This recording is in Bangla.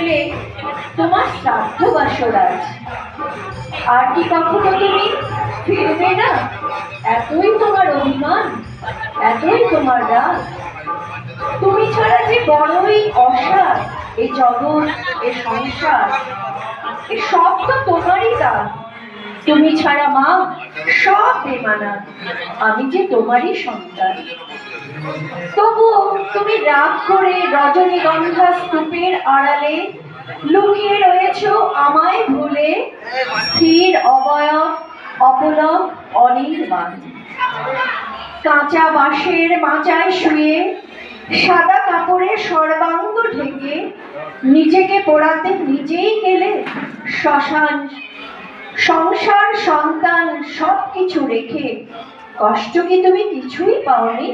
গেলে তোমার শ্রাদ্ধ বাসর আজ, আর কি কখনো তুমি ফিরবে না? এতই তোমার অভিমান, এতই তোমার রাগ। তুমি ছাড়া যে বড়ই অসার এই জগৎ, এ সংসার, এ সব তো তোমারই কাজ। তুমি ছাড়া মা সব বেমানা, আমি যে তোমারই সন্তান। তবু তুমি রাগ করে রজনীগন্ধা স্তূপের আড়ালে লুকিয়ে রয়েছ আমায় ভুলে, স্থির অবয়ব অপলক অনির্বাণ। কাঁচা বাঁশের মাচায় শুয়ে সাদা কাপড়ে সর্বাঙ্গ ঢেকে নিজেকে পোড়াতে নিজেই গেলে শ্মশান। সংসার সন্তান সবকিছু রেখে কষ্ট কি তুমি কিছুই পাওনি?